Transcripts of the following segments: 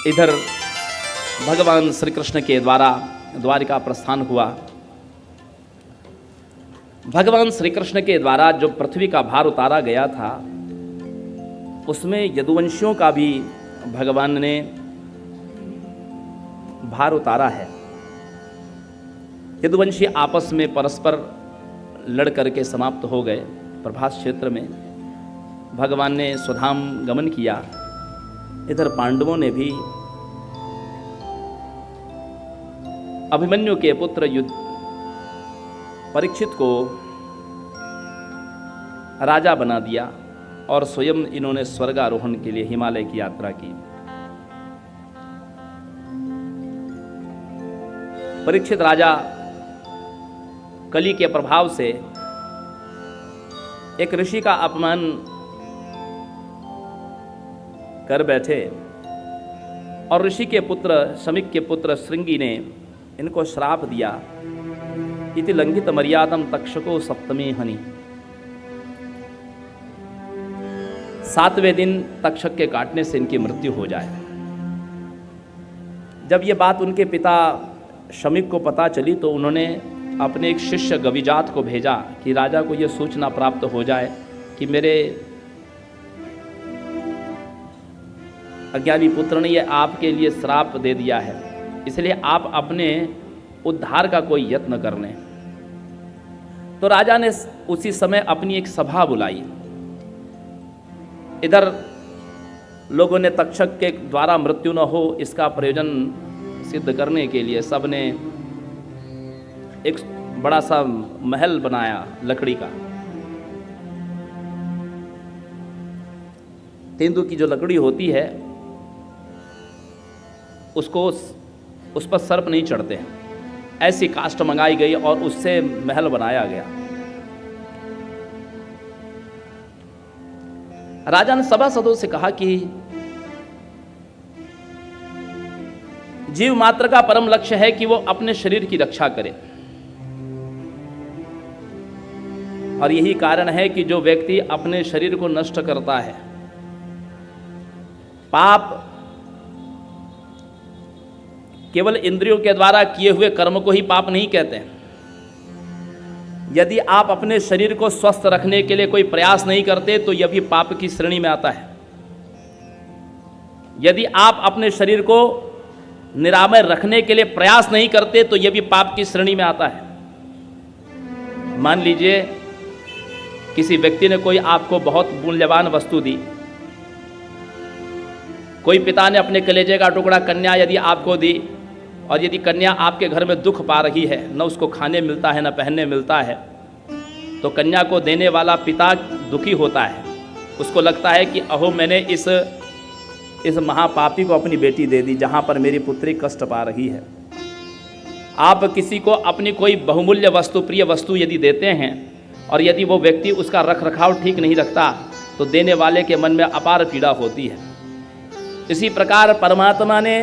इधर भगवान श्री कृष्ण के द्वारा द्वारिका प्रस्थान हुआ। भगवान श्री कृष्ण के द्वारा जो पृथ्वी का भार उतारा गया था, उसमें यदुवंशियों का भी भगवान ने भार उतारा है। यदुवंशी आपस में परस्पर लड़ करके समाप्त हो गए। प्रभास क्षेत्र में भगवान ने स्वधाम गमन किया। इधर पांडवों ने भी अभिमन्यु के पुत्र युद्ध परीक्षित को राजा बना दिया और स्वयं इन्होंने स्वर्गारोहण के लिए हिमालय की यात्रा की। परीक्षित राजा कली के प्रभाव से एक ऋषि का अपमान कर बैठे और ऋषि के पुत्र शमीक के पुत्र श्रृंगी ने इनको श्राप दिया, इति लंघित मर्यादम तक्षको सप्तमे हनि। 7वें दिन तक्षक के काटने से इनकी मृत्यु हो जाए। जब ये बात उनके पिता शमीक को पता चली तो उन्होंने अपने एक शिष्य गविजात को भेजा कि राजा को यह सूचना प्राप्त हो जाए कि मेरे अज्ञानी पुत्र ने यह आपके लिए श्राप दे दिया है, इसलिए आप अपने उद्धार का कोई यत्न कर लें। तो राजा ने उसी समय अपनी एक सभा बुलाई। इधर लोगों ने तक्षक के द्वारा मृत्यु न हो इसका प्रयोजन सिद्ध करने के लिए सबने एक बड़ा सा महल बनाया लकड़ी का। तेंदु की जो लकड़ी होती है उसको उस पर सर्प नहीं चढ़ते हैं, ऐसी काष्ठ मंगाई गई और उससे महल बनाया गया। राजा ने सभासदों से कहा कि जीव मात्र का परम लक्ष्य है कि वो अपने शरीर की रक्षा करे, और यही कारण है कि जो व्यक्ति अपने शरीर को नष्ट करता है, पाप केवल इंद्रियों के द्वारा किए हुए कर्म को ही पाप नहीं कहते हैं। यदि आप अपने शरीर को स्वस्थ रखने के लिए कोई प्रयास नहीं करते तो यह भी पाप की श्रेणी में आता है। यदि आप अपने शरीर को निरामय रखने के लिए प्रयास नहीं करते तो यह भी पाप की श्रेणी में आता है। मान लीजिए किसी व्यक्ति ने कोई आपको बहुत मूल्यवान वस्तु दी, कोई पिता ने अपने कलेजे का टुकड़ा कन्या यदि आपको दी, और यदि कन्या आपके घर में दुख पा रही है, न उसको खाने मिलता है न पहनने मिलता है, तो कन्या को देने वाला पिता दुखी होता है। उसको लगता है कि अहो मैंने इस महापापी को अपनी बेटी दे दी जहाँ पर मेरी पुत्री कष्ट पा रही है। आप किसी को अपनी कोई बहुमूल्य वस्तु, प्रिय वस्तु यदि देते हैं और यदि वो व्यक्ति उसका रख रखाव ठीक नहीं रखता तो देने वाले के मन में अपार पीड़ा होती है। इसी प्रकार परमात्मा ने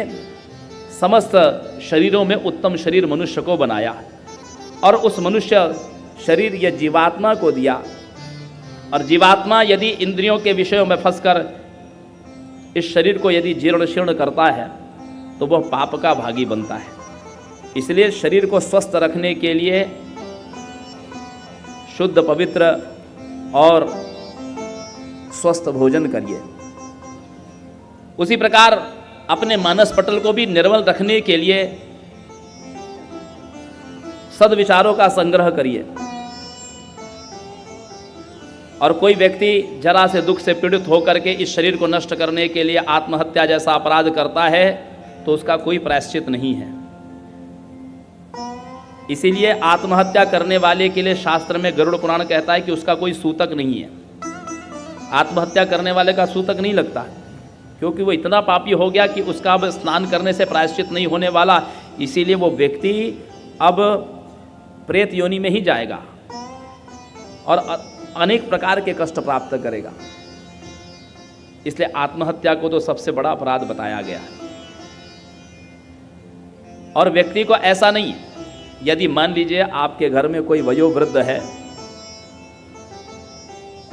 समस्त शरीरों में उत्तम शरीर मनुष्य को बनाया और उस मनुष्य शरीर यह जीवात्मा को दिया, और जीवात्मा यदि इंद्रियों के विषयों में फंसकर इस शरीर को यदि जीर्ण शीर्ण करता है तो वह पाप का भागी बनता है। इसलिए शरीर को स्वस्थ रखने के लिए शुद्ध पवित्र और स्वस्थ भोजन करिए। उसी प्रकार अपने मानस पटल को भी निर्मल रखने के लिए सद्विचारों का संग्रह करिए। और कोई व्यक्ति जरा से दुख से पीड़ित होकर के इस शरीर को नष्ट करने के लिए आत्महत्या जैसा अपराध करता है तो उसका कोई प्रायश्चित नहीं है। इसीलिए आत्महत्या करने वाले के लिए शास्त्र में गरुड़ पुराण कहता है कि उसका कोई सूतक नहीं है। आत्महत्या करने वाले का सूतक नहीं लगता, क्योंकि वो इतना पापी हो गया कि उसका अब स्नान करने से प्रायश्चित नहीं होने वाला। इसीलिए वो व्यक्ति अब प्रेत योनि में ही जाएगा और अनेक प्रकार के कष्ट प्राप्त करेगा। इसलिए आत्महत्या को तो सबसे बड़ा अपराध बताया गया है। और व्यक्ति को ऐसा नहीं, यदि मान लीजिए आपके घर में कोई वयोवृद्ध है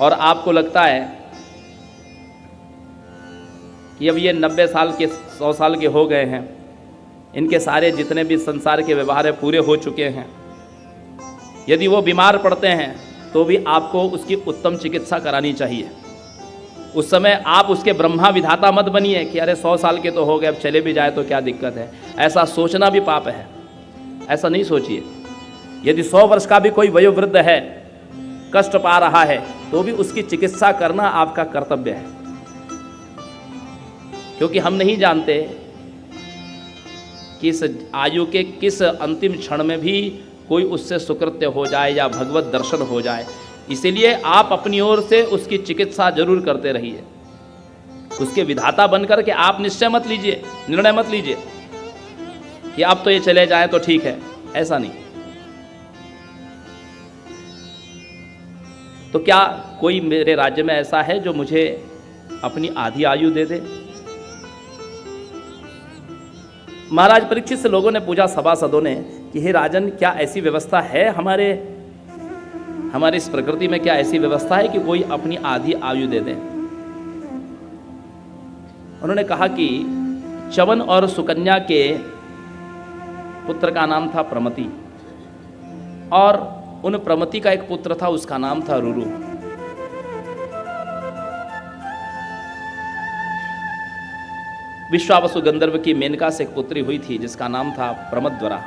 और आपको लगता है कि अब ये 90 साल के 100 साल के हो गए हैं, इनके सारे जितने भी संसार के व्यवहार है पूरे हो चुके हैं, यदि वो बीमार पड़ते हैं तो भी आपको उसकी उत्तम चिकित्सा करानी चाहिए। उस समय आप उसके ब्रह्मा विधाता मत बनिए कि अरे 100 साल के तो हो गए, अब चले भी जाए तो क्या दिक्कत है। ऐसा सोचना भी पाप है, ऐसा नहीं सोचिए। यदि 100 वर्ष का भी कोई वयोवृद्ध है, कष्ट पा रहा है, तो भी उसकी चिकित्सा करना आपका कर्तव्य है, क्योंकि हम नहीं जानते कि इस आयु के किस अंतिम क्षण में भी कोई उससे सुकृत्य हो जाए या भगवत दर्शन हो जाए। इसीलिए आप अपनी ओर से उसकी चिकित्सा जरूर करते रहिए। उसके विधाता बनकर के आप निश्चय मत लीजिए, निर्णय मत लीजिए कि अब तो ये चले जाएं तो ठीक है, ऐसा नहीं। तो क्या कोई मेरे राज्य में ऐसा है जो मुझे अपनी आधी आयु दे दे? महाराज परीक्षित से लोगों ने पूछा, सभासदों ने, कि हे राजन, क्या ऐसी व्यवस्था है हमारे इस प्रकृति में, क्या ऐसी व्यवस्था है कि कोई अपनी आधी आयु दे दे? उन्होंने कहा कि च्यवन और सुकन्या के पुत्र का नाम था प्रमति, और उन प्रमति का एक पुत्र था, उसका नाम था रुरु। विश्वावसु गंधर्व की मेनका से एक पुत्री हुई थी जिसका नाम था प्रमद्वरा।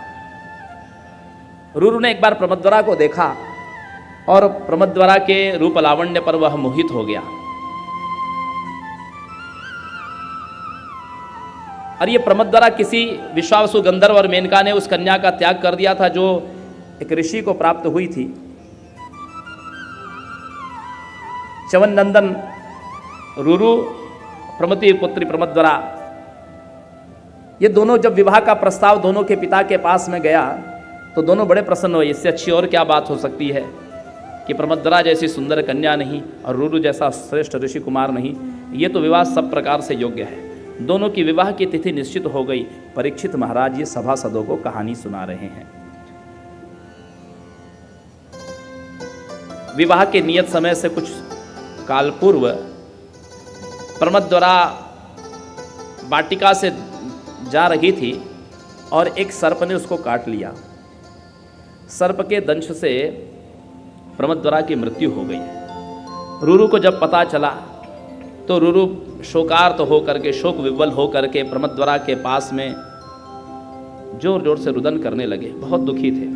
रुरु ने एक बार प्रमद्वरा को देखा और प्रमद्वरा के रूप लावण्य पर वह मोहित हो गया। और ये प्रमद्वरा किसी विश्वावसु गंधर्व और मेनका ने उस कन्या का त्याग कर दिया था जो एक ऋषि को प्राप्त हुई थी। च्यवन नंदन रुरु, प्रमति पुत्री प्रमद्वरा, ये दोनों जब विवाह का प्रस्ताव दोनों के पिता के पास में गया तो दोनों बड़े प्रसन्न हुए। इससे अच्छी और क्या बात हो सकती है कि प्रमद्वरा जैसी सुंदर कन्या नहीं और रुरु जैसा श्रेष्ठ ऋषि कुमार नहीं, ये तो विवाह सब प्रकार से योग्य है। दोनों की विवाह की तिथि निश्चित हो गई। परीक्षित महाराज ये सभासदों को कहानी सुना रहे हैं। विवाह के नियत समय से कुछ काल पूर्व प्रमद्वरा वाटिका से जा रही थी और एक सर्प ने उसको काट लिया। सर्प के दंश से प्रमद्वरा की मृत्यु हो गई। रुरु को जब पता चला तो रुरु शोकार्त होकर के, शोक विह्वल होकर के प्रमद्वरा के पास में जोर जोर से रुदन करने लगे, बहुत दुखी थे।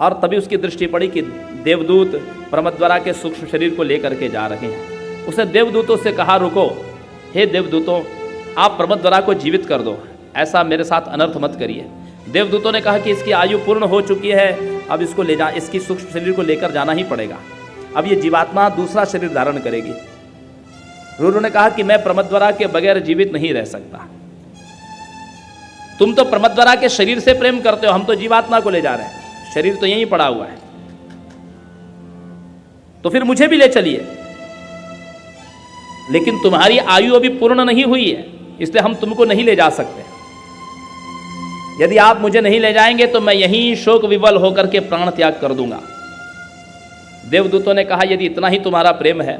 और तभी उसकी दृष्टि पड़ी कि देवदूत प्रमद्वरा के सूक्ष्म शरीर को लेकर के जा रहे हैं। उसने देवदूतों से कहा, रुको, हे देवदूतों, आप प्रमद्वरा को जीवित कर दो, ऐसा मेरे साथ अनर्थ मत करिए। देवदूतों ने कहा कि इसकी आयु पूर्ण हो चुकी है, अब इसको ले जा, इसकी सूक्ष्म शरीर को लेकर जाना ही पड़ेगा। अब ये जीवात्मा दूसरा शरीर धारण करेगी। रुरु ने कहा कि मैं प्रमद्वरा के बगैर जीवित नहीं रह सकता। तुम तो प्रमद्वरा के शरीर से प्रेम करते हो, हम तो जीवात्मा को ले जा रहे हैं, शरीर तो यहीं पड़ा हुआ है, तो फिर मुझे भी ले चलिए। लेकिन तुम्हारी आयु अभी पूर्ण नहीं हुई है, इसलिए हम तुमको नहीं ले जा सकते। यदि आप मुझे नहीं ले जाएंगे तो मैं यहीं शोक विवल होकर के प्राण त्याग कर दूंगा। देवदूतों ने कहा, यदि इतना ही तुम्हारा प्रेम है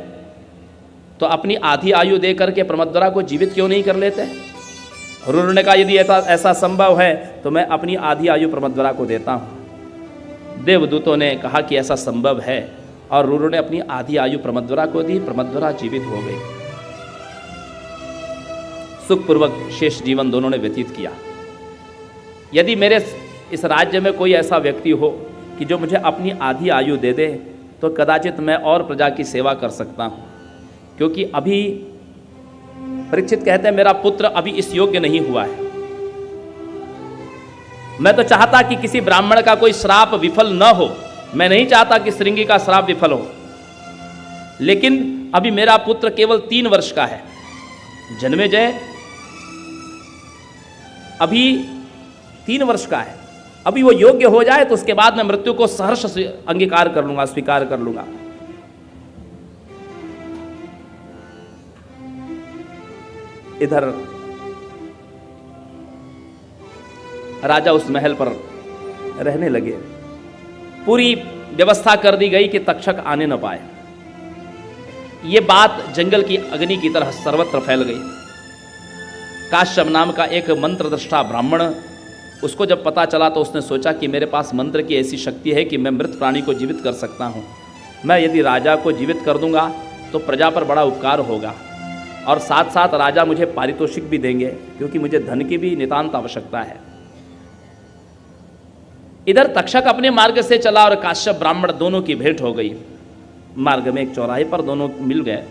तो अपनी आधी आयु दे करके प्रमद्वरा को जीवित क्यों नहीं कर लेते? रुरु ने कहा, यदि ऐसा संभव है तो मैं अपनी आधी आयु प्रमद्वरा को देता हूं। देवदूतों ने कहा कि ऐसा संभव है, और रुरु ने अपनी आधी आयु प्रमद्वरा को दी। प्रमद्वरा जीवित हो गई। सुखपूर्वक शेष जीवन दोनों ने व्यतीत किया। यदि मेरे इस राज्य में कोई ऐसा व्यक्ति हो कि जो मुझे अपनी आधी आयु दे दे तो कदाचित मैं और प्रजा की सेवा कर सकता हूँ, क्योंकि अभी परीक्षित कहते हैं मेरा पुत्र अभी इस योग्य नहीं हुआ है। मैं तो चाहता कि किसी ब्राह्मण का कोई श्राप विफल न हो, मैं नहीं चाहता कि श्रृंगी का श्राप विफल हो, लेकिन अभी मेरा पुत्र केवल 3 वर्ष का है। जन्मेजय अभी 3 वर्ष का है, अभी वो योग्य हो जाए तो उसके बाद मैं मृत्यु को सहर्ष अंगीकार कर लूंगा, स्वीकार कर लूंगा। इधर राजा उस महल पर रहने लगे। पूरी व्यवस्था कर दी गई कि तक्षक आने न पाए। ये बात जंगल की अग्नि की तरह सर्वत्र फैल गई। काश्यप नाम का एक मंत्रद्रष्टा ब्राह्मण, उसको जब पता चला तो उसने सोचा कि मेरे पास मंत्र की ऐसी शक्ति है कि मैं मृत प्राणी को जीवित कर सकता हूँ। मैं यदि राजा को जीवित कर दूंगा तो प्रजा पर बड़ा उपकार होगा और साथ साथ राजा मुझे पारितोषिक भी देंगे, क्योंकि मुझे धन की भी नितांत आवश्यकता है। इधर तक्षक अपने मार्ग से चला और काश्यप ब्राह्मण दोनों की भेंट हो गई। मार्ग में एक चौराहे पर दोनों मिल गए।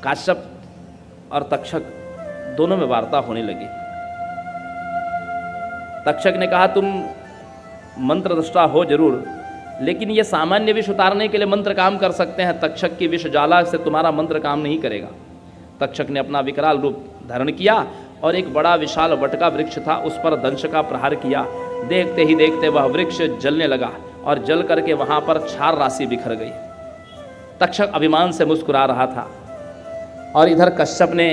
काश्यप और तक्षक दोनों में वार्ता होने लगी। तक्षक ने कहा, तुम मंत्रद्रष्टा हो जरूर, लेकिन ये सामान्य विष उतारने के लिए मंत्र काम कर सकते हैं। तक्षक की विष ज्वाला से तुम्हारा मंत्र काम नहीं करेगा। तक्षक ने अपना विकराल रूप धारण किया और एक बड़ा विशाल वट का वृक्ष था, उस पर दंश का प्रहार किया। देखते ही देखते वह वृक्ष जलने लगा और जल करके वहां पर क्षार राशि बिखर गई। तक्षक अभिमान से मुस्कुरा रहा था और इधर कश्यप ने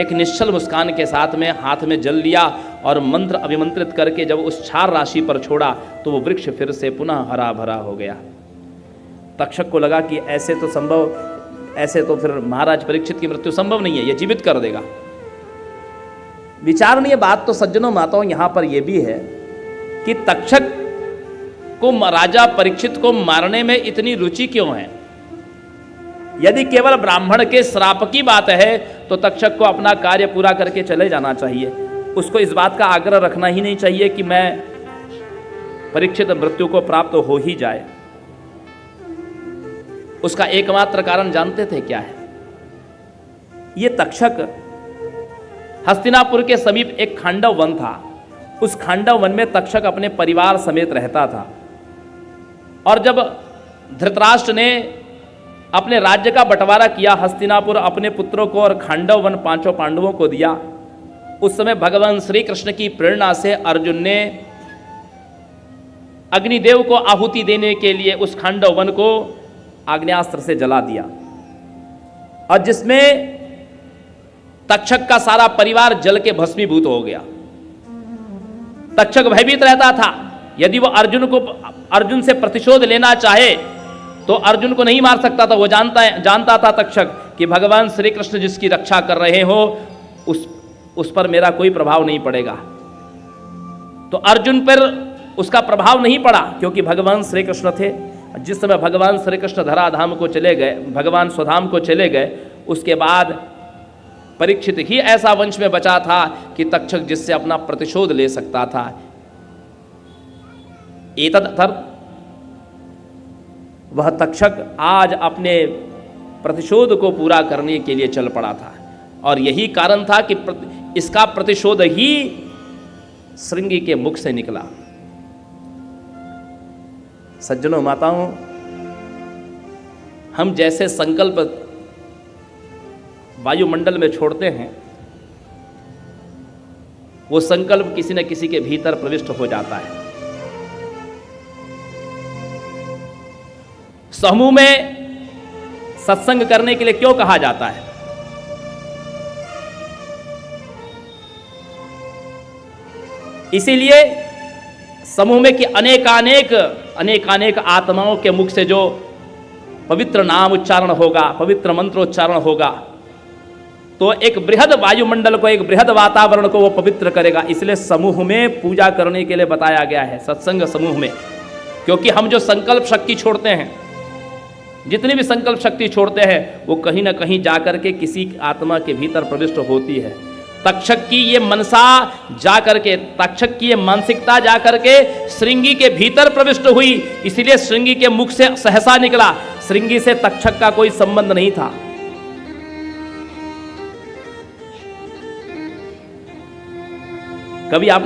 एक निश्चल मुस्कान के साथ में हाथ में जल लिया और मंत्र अभिमंत्रित करके जब उस क्षार राशि पर छोड़ा तो वो वृक्ष फिर से पुनः हरा भरा हो गया। तक्षक को लगा कि ऐसे तो फिर महाराज परीक्षित की मृत्यु संभव नहीं है, ये जीवित कर देगा। विचारणीय बात तो सज्जनों माताओं यहां पर यह भी है कि तक्षक को राजा परीक्षित को मारने में इतनी रुचि क्यों है। यदि केवल ब्राह्मण के श्राप की बात है तो तक्षक को अपना कार्य पूरा करके चले जाना चाहिए। उसको इस बात का आग्रह रखना ही नहीं चाहिए कि मैं परीक्षित मृत्यु को प्राप्त हो ही जाए। उसका एकमात्र कारण जानते थे क्या है? ये तक्षक हस्तिनापुर के समीप एक खांडव वन था। उस खांडव वन में तक्षक अपने परिवार समेत रहता था और जब धृतराष्ट्र ने अपने राज्य का बंटवारा किया, हस्तिनापुर अपने पुत्रों को और खांडव वन 5 पांडवों को दिया। उस समय भगवान श्री कृष्ण की प्रेरणा से अर्जुन ने अग्निदेव को आहुति देने के लिए उस खांडव वन को आग्नेयास्त्र से जला दिया और जिसमें तक्षक का सारा परिवार जल के भस्मीभूत हो गया। तक्षक भयभीत रहता था, यदि वो अर्जुन से प्रतिशोध लेना चाहे तो अर्जुन को नहीं मार सकता था। वो जानता था तक्षक कि भगवान श्री कृष्ण जिसकी रक्षा कर रहे हो उस पर मेरा कोई प्रभाव नहीं पड़ेगा। तो अर्जुन पर उसका प्रभाव नहीं पड़ा क्योंकि भगवान श्री कृष्ण थे। जिस समय भगवान श्री कृष्ण धराधाम को चले गए, भगवान स्वधाम को चले गए, उसके बाद परीक्षित ही ऐसा वंश में बचा था कि तक्षक जिससे अपना प्रतिशोध ले सकता था। एतदर्थं वह तक्षक आज अपने प्रतिशोध को पूरा करने के लिए चल पड़ा था और यही कारण था कि इसका प्रतिशोध ही श्रृंगी के मुख से निकला। सज्जनों माताओं, हम जैसे संकल्प वायुमंडल में छोड़ते हैं वो संकल्प किसी न किसी के भीतर प्रविष्ट हो जाता है। समूह में सत्संग करने के लिए क्यों कहा जाता है? इसीलिए समूह में कि अनेकानेक आत्माओं के मुख से जो पवित्र नाम उच्चारण होगा, पवित्र मंत्रोच्चारण होगा, तो एक बृहद वायुमंडल को, एक बृहद वातावरण को वो पवित्र करेगा। इसलिए समूह में पूजा करने के लिए बताया गया है, सत्संग समूह में। क्योंकि हम जो संकल्प शक्ति छोड़ते हैं, जितनी भी संकल्प शक्ति छोड़ते हैं, वो कहीं ना कहीं जाकर के किसी आत्मा के भीतर प्रविष्ट होती है। तक्षक की ये मनसा जाकर के, तक्षक की ये मानसिकता जाकर के श्रृंगी के भीतर प्रविष्ट हुई। इसीलिए श्रृंगी के मुख से सहसा निकला। श्रृंगी से तक्षक का कोई संबंध नहीं था। कभी आप